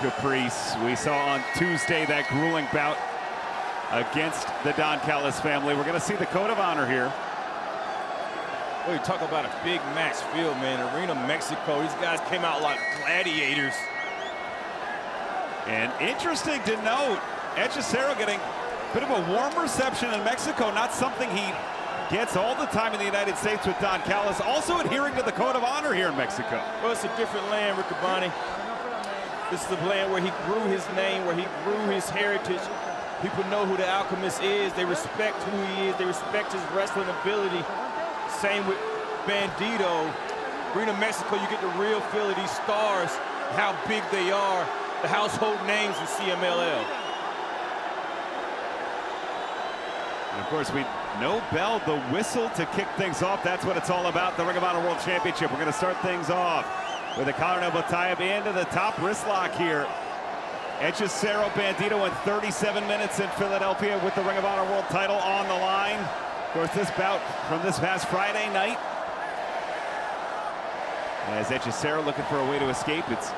Caprice. We saw on Tuesday that grueling bout against the Don Callis family. We're going to see the code of honor here. Well, you talk about a big match field, man. Arena Mexico, these guys came out like gladiators. And interesting to note, Hechicero getting a bit of a warm reception in Mexico, not something he gets all the time in the United States with Don Callis, also adhering to the code of honor here in Mexico. Well, it's a different land, Riccaboni. This is the land where he grew his name, where he grew his heritage. People know who the Alchemist is. They respect who he is. They respect his wrestling ability. Same with Bandido. Arena Mexico, you get the real feel of these stars, how big they are, the household names in CMLL. And of course, we no bell, the whistle to kick things off. That's what it's all about, the Ring of Honor World Championship. We're going to start things off with a collar and elbow tie-up into the top wrist lock here. Hechicero Bandido in 37 minutes in Philadelphia with the Ring of Honor World title on the line. Of course, this bout from this past Friday night. As Hechicero looking for a way to escape. It's,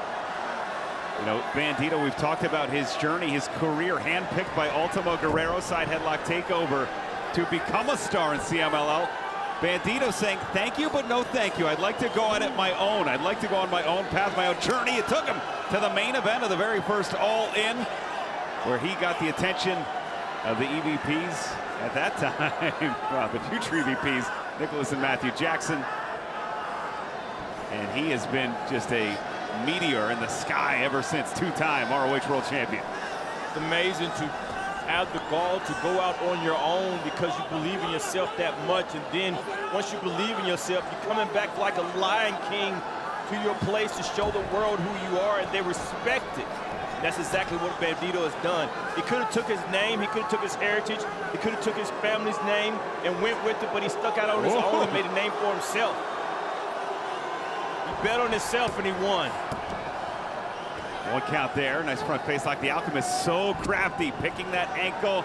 you know, Bandido, we've talked about his journey, his career, handpicked by Ultimo Guerrero, side headlock takeover to become a star in CMLL. Bandido saying, thank you, but no thank you. I'd like to go on it my own. I'd like to go on my own path, my own journey. It took him to the main event of the very first All In, where he got the attention of the EVPs at that time. Well, the future EVPs, Nicholas and Matthew Jackson. And he has been just a meteor in the sky ever since, two-time ROH World Champion. It's amazing to have the gall to go out on your own because you believe in yourself that much, and then once you believe in yourself, you're coming back like a Lion King to your place to show the world who you are, and they respect it. That's exactly what Bandido has done. He could have took his name, he could have took his heritage, he could have took his family's name and went with it, but he stuck out on his own and made a name for himself. He bet on himself and he won. One count there, nice front face like the Alchemist, so crafty, picking that ankle,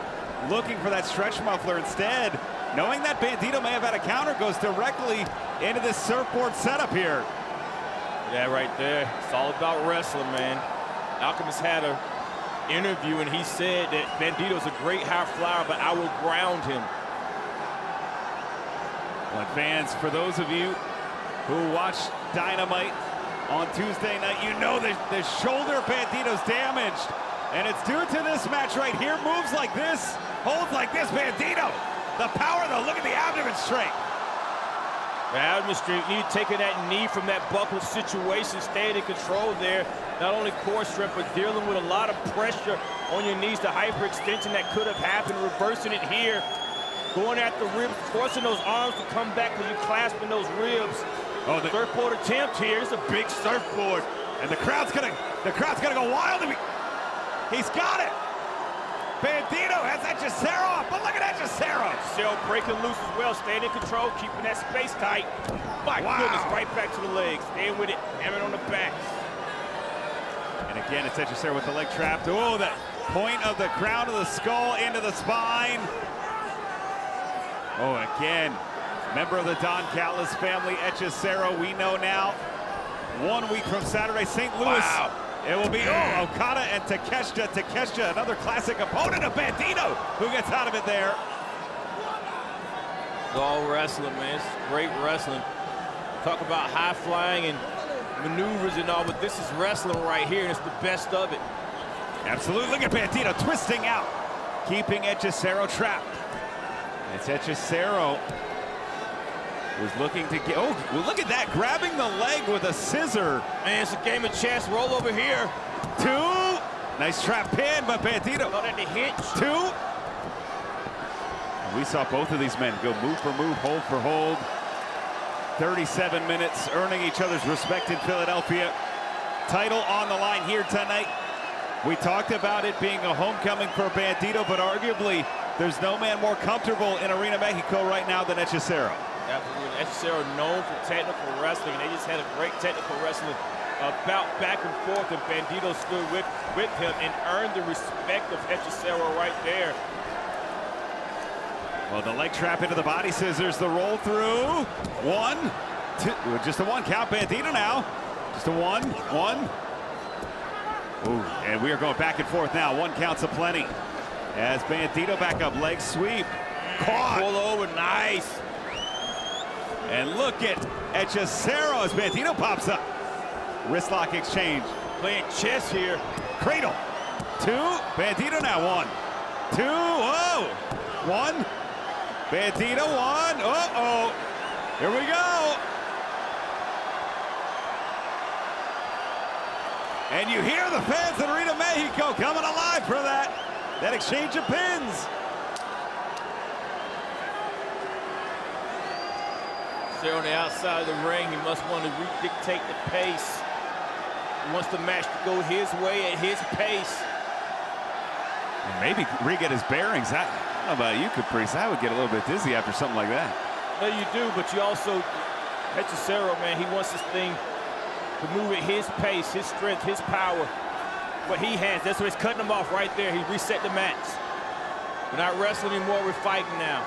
looking for that stretch muffler instead. Knowing that Bandido may have had a counter, goes directly into this surfboard setup here. Yeah, right there, it's all about wrestling, man. Alchemist had an interview and he said that Bandido's a great high flyer, but I will ground him. Well, fans, for those of you who watched Dynamite on Tuesday night, you know the shoulder Bandido's damaged. And it's due to this match right here. Moves like this, holds like this, Bandido. The power though, look at the abdomen strength. The abdomen strength, you taking that knee from that buckle situation, staying in control there. Not only core strength, but dealing with a lot of pressure on your knees, the hyperextension that could have happened, reversing it here. Going at the ribs, forcing those arms to come back because you're clasping those ribs. Oh, the surfboard attempt here. It's a big surfboard. And the crowd's gonna go wild. He's got it. Bandido has Hechicero off, but look at Hechicero. Hechicero breaking loose as well, staying in control, keeping that space tight. My goodness, right back to the legs. Staying with it, hammering on the back. And again, it's Hechicero with the leg trapped. Oh, that point of the crown of the skull into the spine. Oh, again. Member of the Don Callis family, Hechicero, we know now. 1 week from Saturday, St. Louis. Wow. It will be Okada and Takeshita. Takeshita, another classic opponent of Bandido, who gets out of it there. It's all wrestling, man. It's great wrestling. Talk about high flying and maneuvers and all, but this is wrestling right here, and it's the best of it. Absolutely. Look at Bandido twisting out, keeping Hechicero trapped. It's Hechicero was looking to get, well, look at that, grabbing the leg with a scissor. Man, it's a game of chess. Roll over here. 2. Nice trap pin, but Bandido. Got at the hitch. 2. And we saw both of these men go move for move, hold for hold. 37 minutes, earning each other's respect in Philadelphia. Title on the line here tonight. We talked about it being a homecoming for Bandido, but arguably there's no man more comfortable in Arena Mexico right now than Hechicero. Absolutely. Hechicero known for technical wrestling, and they just had a great technical wrestling bout back and forth, and Bandido stood with him and earned the respect of Hechicero right there. Well, the leg trap into the body scissors, the roll through. 1, 2, just a 1 count. Bandido now. Just a 1, 1. Ooh, and we are going back and forth now. 1 count's aplenty. As Bandido back up, leg sweep. Caught. Pull over, nice. And look at Hechicero as Bandido pops up. Wrist lock exchange. Playing chess here. Cradle. 2. Bandido now 1. 2. Whoa. 1. Bandido 1. Uh-oh. Here we go. And you hear the fans in Arena Mexico coming alive for that exchange of pins. There on the outside of the ring, he must want to dictate the pace. He wants the match to go his way at his pace. And maybe re-get his bearings. I don't know about you, Caprice. I would get a little bit dizzy after something like that. No, you do, but you also, Hechicero, man, he wants this thing to move at his pace, his strength, his power. What he has, that's what he's cutting him off right there. He reset the match. We're not wrestling anymore, we're fighting now.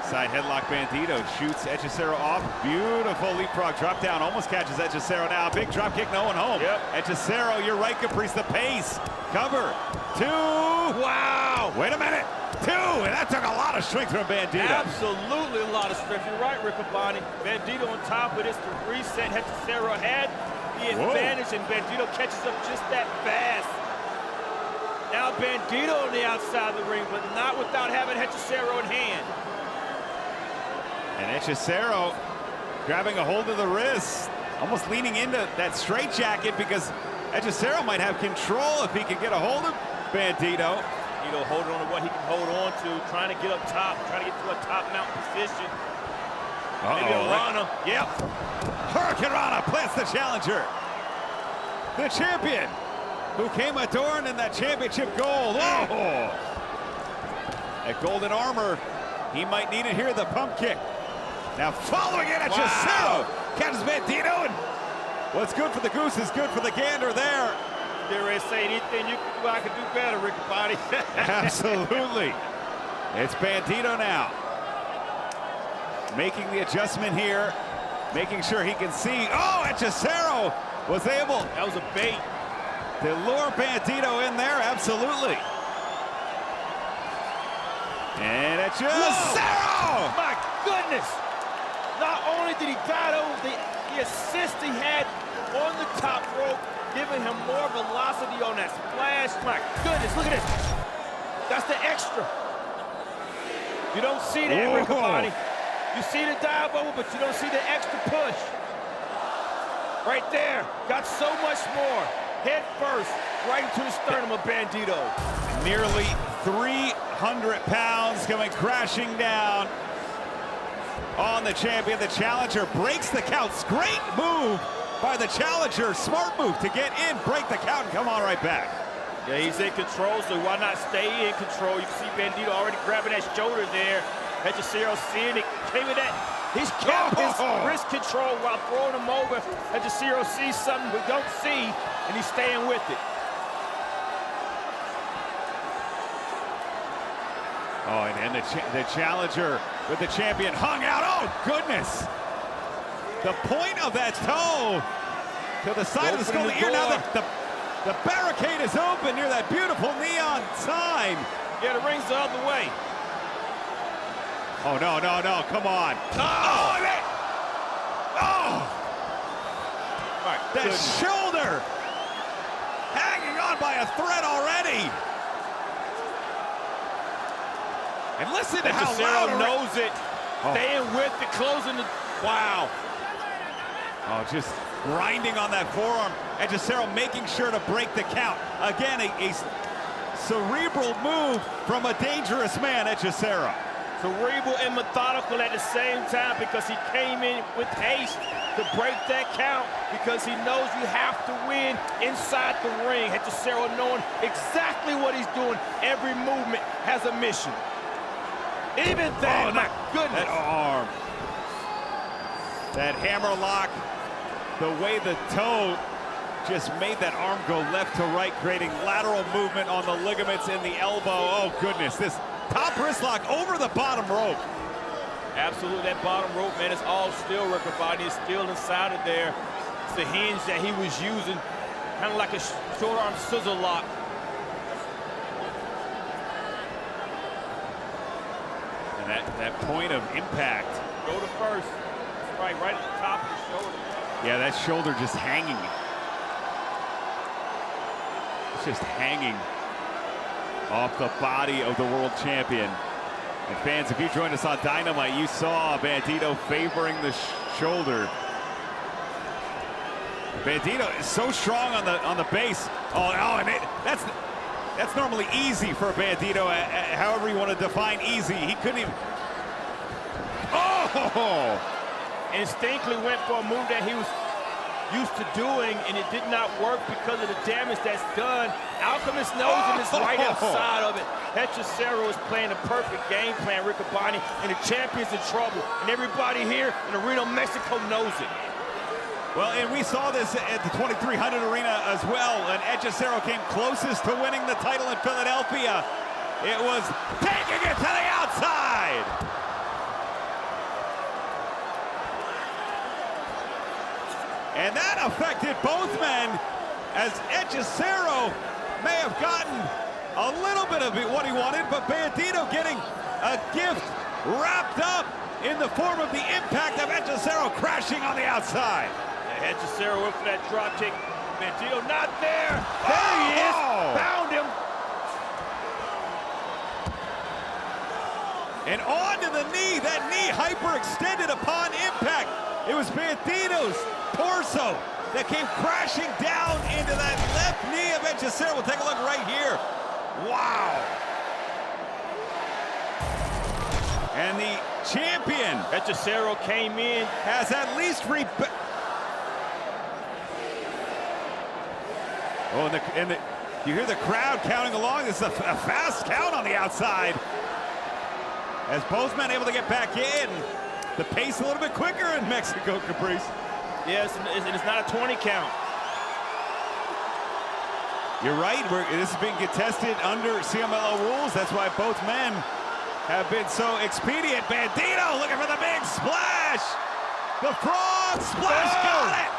Side headlock. Bandido shoots Hechicero off. Beautiful leapfrog drop down. Almost catches Hechicero now. Big drop kick, no one home. Yep. Hechicero, you're right, Caprice. The pace. Cover. 2. Wow. Wait a minute. 2. And that took a lot of strength from Bandido. Absolutely a lot of strength. You're right, Riccoboni. Bandido on top of this to reset. Hechicero had the advantage, and Bandido catches up just that fast. Now Bandido on the outside of the ring, but not without having Hechicero in hand. And Hechicero grabbing a hold of the wrist, almost leaning into that straitjacket because Hechicero might have control if he can get a hold of Bandido. Bandido holding on to what he can hold on to, trying to get up top, trying to get to a top mountain position. Maybe a Rana. Yep. Hurricane Rana plants the challenger. The champion who came adorned in that championship gold. Oh! That golden armor, he might need it here, the pump kick. Now following it, Hechicero catches Bandido, and what's good for the goose is good for the gander there. Dare I say anything you can do, I can do better, Riccoboni. Absolutely. It's Bandido now. Making the adjustment here, making sure he can see. Oh, Hechicero was able. That was a bait. To lure Bandido in there, absolutely. And Hechicero! My goodness! Not only did he dive over the assist he had on the top rope, giving him more velocity on that splash. My goodness, look at this. That's the extra. You don't see that, Riccoboni. You see the dive over, but you don't see the extra push. Right there, got so much more. Head first, right into the sternum of Bandido. Nearly 300 pounds coming crashing down on the champion. The challenger breaks the count. Great move by the challenger. Smart move to get in, break the count, and come on right back. Yeah, he's in control, so why not stay in control? You can see Bandido already grabbing that shoulder there. Hechicero seeing it, came in that. He's kept his wrist control while throwing him over. Hechicero sees something we don't see, and he's staying with it. Oh, and the challenger with the champion hung out. Oh, goodness. The point of that toe to the side of the skull, the ear. Now the barricade is open near that beautiful neon sign. Yeah, the ring's the other way. Oh, no, no, no, come on. Oh! That shoulder hanging on by a thread already. And listen to how loud knows it. Staying with it, closing the, wow. Oh, just grinding on that forearm. Hechicero making sure to break the count. Again, a cerebral move from a dangerous man, Hechicero. Cerebral and methodical at the same time because he came in with haste to break that count because he knows you have to win inside the ring. Hechicero knowing exactly what he's doing. Every movement has a mission. Even that, my goodness. That arm. That hammer lock. The way the toe just made that arm go left to right, creating lateral movement on the ligaments in the elbow. Oh, goodness. This top wrist lock over the bottom rope. Absolutely, that bottom rope, man, is all still, Riccoboni. It's still inside of there. It's the hinge that he was using. Kind of like a short arm scissor lock. And that point of impact. Shoulder first. That's right at the top of the shoulder. Yeah, that shoulder just hanging. It's just hanging off the body of the world champion. And fans, if you joined us on Dynamite, you saw Bandido favoring the shoulder. Bandido is so strong on the base. And that's normally easy for Bandido. However you want to define easy, he couldn't even. Oh! Instinctively went for a move that he was used to doing, and it did not work because of the damage that's done. Alchemist knows and is right outside of it. Hechicero is playing the perfect game plan, Riccoboni, and the champion's in trouble. And everybody here in Reno, Mexico knows it. Well, and we saw this at the 2300 arena as well, and Hechicero came closest to winning the title in Philadelphia. It was taking it to the outside. And that affected both men, as Hechicero may have gotten a little bit of what he wanted, but Bandido getting a gift wrapped up in the form of the impact of Hechicero crashing on the outside. Hechicero went for that drop kick. Bandido not there. There he is. Found him. And on to the knee. That knee hyperextended upon impact. It was Bandido's torso that came crashing down into that left knee of Hechicero. We'll take a look right here. Wow. And the champion, Hechicero, came in. Has at least you hear the crowd counting along. This is a fast count on the outside. As both men able to get back in. The pace a little bit quicker in Mexico, Caprice. Yes, and it's not a 20 count. You're right. This is being contested under CMLL rules. That's why both men have been so expedient. Bandido looking for the big splash. The frog splash, got it.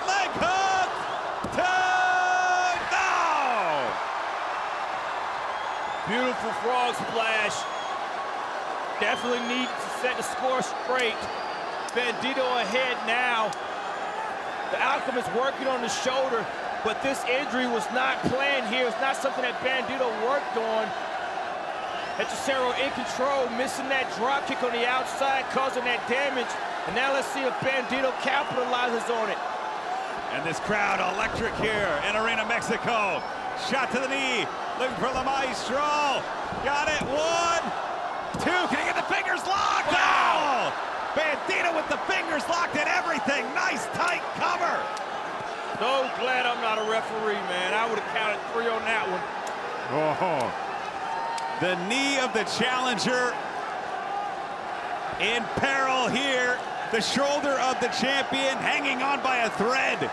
Leg hook. No. Beautiful frog splash. Definitely need to set the score straight. Bandido ahead now. The Alchemist working on the shoulder, but this injury was not planned here. It's not something that Bandido worked on. Hechicero in control, missing that drop kick on the outside, causing that damage. And now let's see if Bandido capitalizes on it. And this crowd electric here in Arena Mexico. Shot to the knee, looking for the maestro. Got it, 1, 2, can he get the fingers locked? Wow. Oh! Bandido with the fingers locked and everything. Nice tight cover. So glad I'm not a referee, man. I would have counted 3 on that one. Oh. The knee of the challenger in peril here. The shoulder of the champion hanging on by a thread.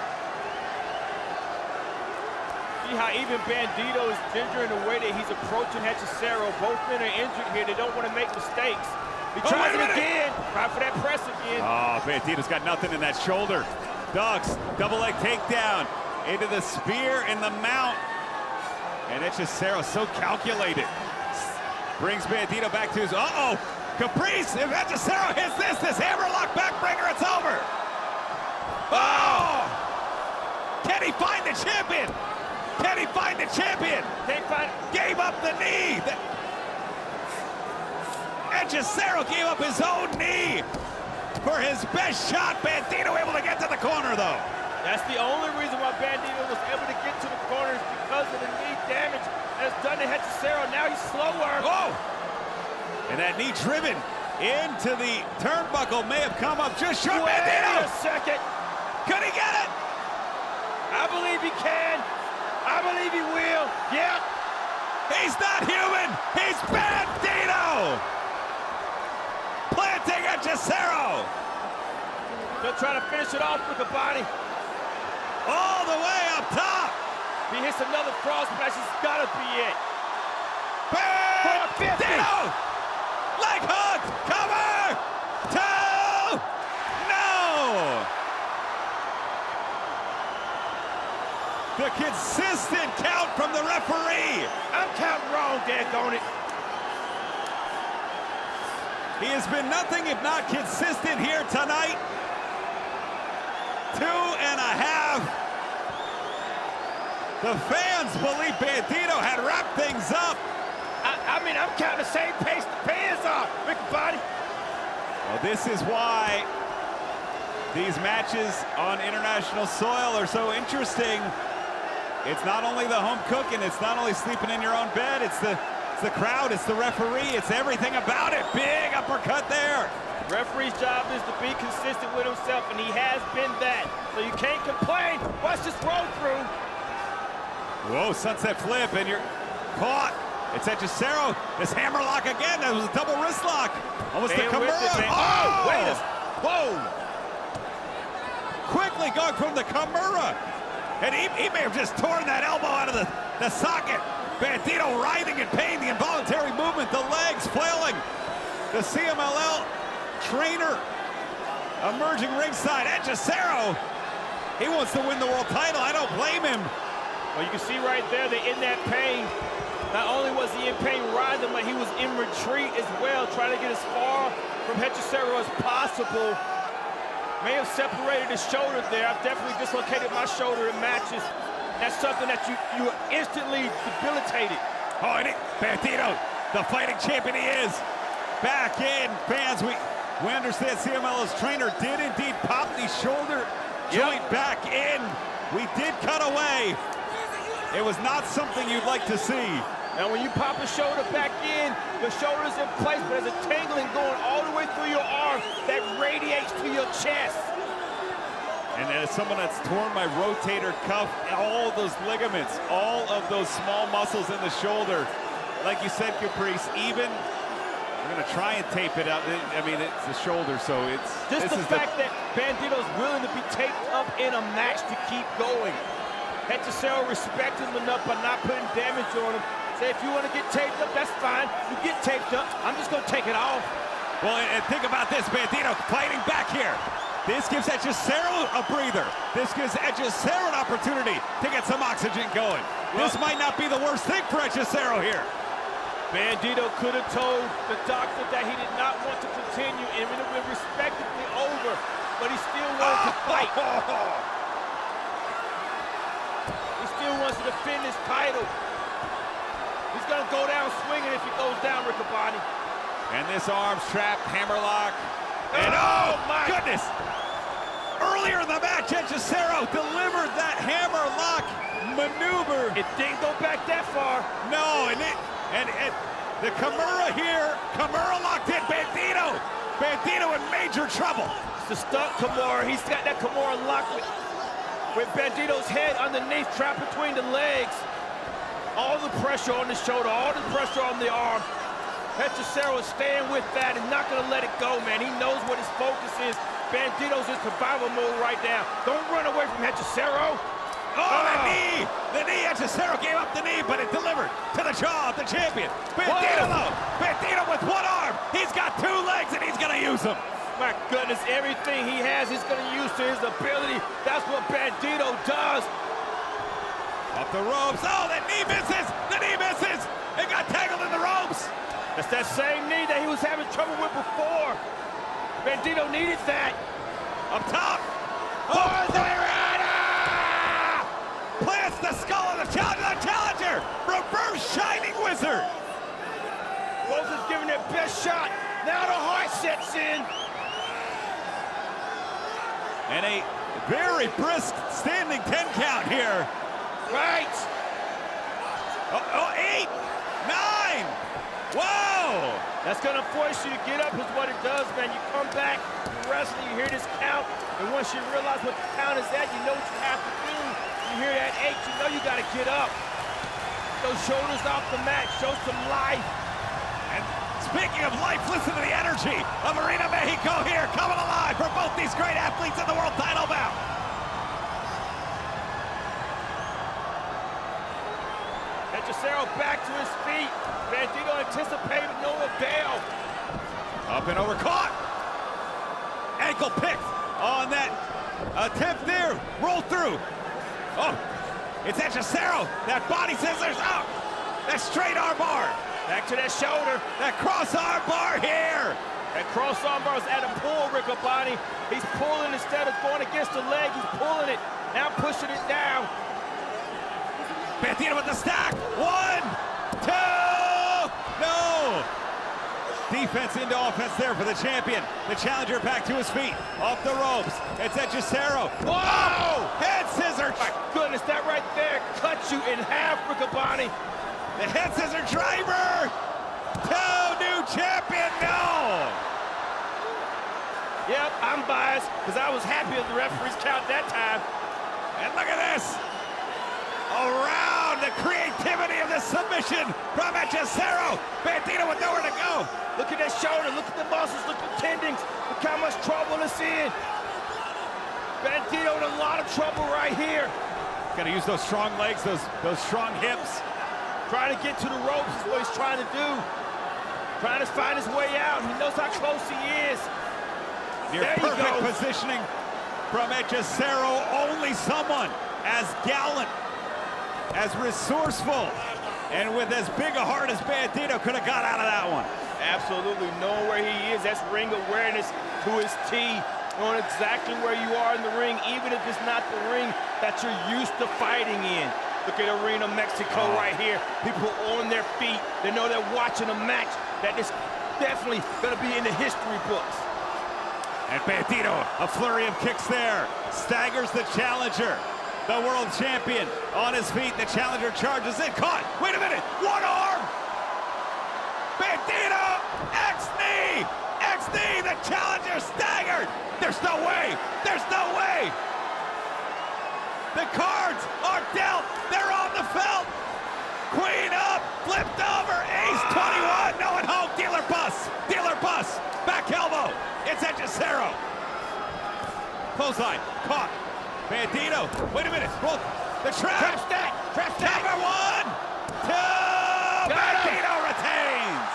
See how even Bandido is gingering the way that he's approaching Hechicero. Both men are injured here. They don't want to make mistakes. He tries it again. Try for that press again. Oh, Bandido's got nothing in that shoulder. Ducks, double leg takedown into the spear in the mount. And Hechicero so calculated. Brings Bandido back to his, Caprice, if Hechicero hits this hammerlock backbreaker, it's over. Oh! Can he find the champion? Can he find the champion? Gave up the knee. Hechicero gave up his own knee for his best shot. Bandido able to get to the corner, though. That's the only reason why Bandido was able to get to the corner is because of the knee damage that's done to Hechicero. Now he's slower. Oh! And that knee driven into the turnbuckle may have come up just short. Wait Bandido! a second. Could he get it? I believe he can. I believe he will. Yeah. He's not human. He's Bandido. Planting Hechicero. They'll try to finish it off with the body. All the way up top. He hits another cross splash. It's gotta be it. Bandido. Leg hook. Cover. 2. No. The consistent count from the referee. I'm counting wrong, daggone it. He has been nothing if not consistent here tonight. 2.5. The fans believe Bandido had wrapped things up. I mean, I'm counting the same pace the fans are, Ricky. Well, this is why these matches on international soil are so interesting. It's not only the home cooking, it's not only sleeping in your own bed, it's the crowd, it's the referee, it's everything about it. Big uppercut there. Referee's job is to be consistent with himself, and he has been that. So you can't complain. Watch this roll through. Whoa, sunset flip, and you're caught. It's Hechicero. This hammerlock again. That was a double wrist lock. Almost a Kimura. Oh, wait a whoa. Quickly going from the Kimura. And he may have just torn that elbow out of the socket. Bandido writhing in pain. The involuntary movement. The legs flailing. The CMLL trainer emerging ringside. Hechicero. He wants to win the world title. I don't blame him. Well, you can see right there, they're in that pain. Not only was he in pain riding, but he was in retreat as well, trying to get as far from Hechicero as possible. May have separated his shoulder there. I've definitely dislocated my shoulder in matches. That's something that you are instantly debilitated. Oh, and Bandido, the fighting champion he is, back in. Fans, we understand CMLL's trainer did indeed pop the shoulder joint back in. We did cut away. It was not something you'd like to see. Now, when you pop a shoulder back in, the shoulder's in place, but there's a tingling going all the way through your arm that radiates to your chest. And as someone that's torn my rotator cuff, all those ligaments, all of those small muscles in the shoulder, like you said, Caprice, even we're going to try and tape it out. I mean, it's the shoulder, so it's just the fact that Bandido's willing to be taped up in a match to keep going. Hechicero respected him enough by not putting damage on him. Say, if you want to get taped up, that's fine. You get taped up. I'm just going to take it off. Well, and think about this, Bandido fighting back here. This gives Hechicero a breather. This gives Hechicero an opportunity to get some oxygen going. Well, this might not be the worst thing for Hechicero here. Bandido could have told the doctor that he did not want to continue, and it would have been respectively over, but he still wanted to fight. He still wants to defend his title. He's going to go down swinging if he goes down, Riccaboni. And this arm trapped, hammerlock. And oh my goodness! Earlier in the match, Hechicero delivered that hammerlock maneuver. It didn't go back that far. No, and the Kimura here, Kimura locked in Bandido. Bandido in major trouble. It's the stunt Kimura. He's got that Kimura locked with Bandido's head underneath, trapped between the legs. All the pressure on the shoulder, all the pressure on the arm. Hechicero is staying with that and not going to let it go, man. He knows what his focus is. Bandido's in survival mode right now. Don't run away from Hechicero. Oh, the knee. Hechicero gave up the knee, but it delivered to the jaw of the champion. Bandido, though. Bandido with one arm. He's got two legs, and he's going to use them. My goodness, everything he has, he's going to use to his ability. That's what Bandido does. Up the ropes. Oh, the knee misses. The knee misses. It got tangled in the ropes. That's that same knee that he was having trouble with before. Bandido needed that. Up top. Oh, plants the skull of the challenger. Reverse Shining Wizard. Both is giving their best shot. Now the heart sets in. And a very brisk standing 10 count here. Right. Oh, 8, 9. Whoa! That's gonna force you to get up is what it does, man. You come back, you wrestle, you hear this count, and once you realize what the count is at, you know what you have to do. You hear that 8, you know you gotta get up. Those shoulders off the mat, show some life. And speaking of life, listen to the energy of Arena Mexico here, coming alive for both these great athletes in the world title bout. Hechicero back to his feet. Bandido anticipated, no avail. Up and over, caught. Ankle picked on that attempt there. Roll through. Oh, It's Hechicero. That body scissors out. That straight arm bar. Back to that shoulder. That cross arm bar here. That cross arm bar is at a pull, Riccoboni. He's pulling instead of going against the leg. He's pulling it. Now pushing it down. Bandido with the stack. 1, 2. No. Defense into offense there for the champion. The challenger back to his feet. Off the ropes. It's Hechicero. Whoa! Head scissor. My goodness, that right there cuts you in half, Riccoboni. The head scissor driver. New champion. No. Yep, I'm biased because I was happy with the referee's count that time. And look at this. Around the creativity of the submission from Hechicero. Bandido with nowhere to go. Look at that shoulder, look at the muscles, look at the tendons. Look how much trouble it's in. Bandido in a lot of trouble right here. Gotta use those strong legs, those strong hips. Trying to get to the ropes is what he's trying to do. Trying to find his way out. He knows how close he is. Near perfect positioning from Hechicero. Only someone as gallant, as resourceful, and with as big a heart as Bandido could have got out of that one. Absolutely knowing where he is. That's ring awareness to his T. Knowing exactly where you are in the ring, even if it's not the ring that you're used to fighting in. Look at Arena Mexico right here. People on their feet. They know they're watching a match that is definitely going to be in the history books. And Bandido, a flurry of kicks there. Staggers the challenger. The world champion on his feet. The challenger charges in. Caught. Wait a minute. One arm. Bandido. X-knee. X-knee. The challenger staggered. There's no way. There's no way. The cards are dealt. They're on the felt. Queen up. Flipped over. Ace 21. No one home. Dealer bus. Dealer bus. Back elbow. It's Hechicero. Clothesline. Caught. Bandido. Wait a minute. Roll. The trap. Trap stack. Trap stack. Number 1, 2. Bandido retains.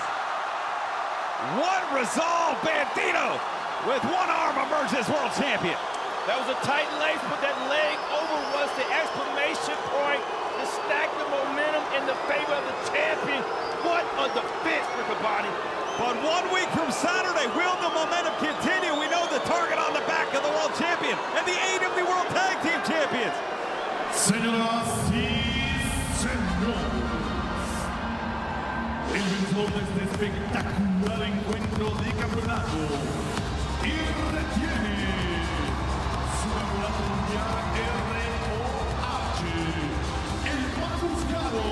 One resolve. Bandido with one arm emerges world champion. That was a tight lace, but that leg over was the exclamation point to stack the momentum in the favor of the champion. What a defense, Riccoboni. But 1 week from Saturday, will the momentum continue? We know the target on the back of the world champion and the AEW World Tag Team Champions. Señoras y señores, el vencedor de este espectacular encuentro de campeonato y retiene su campeonato mundial ROH, el más buscado.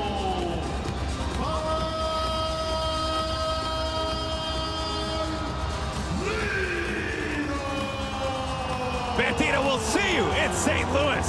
Bandido will see you in St. Louis.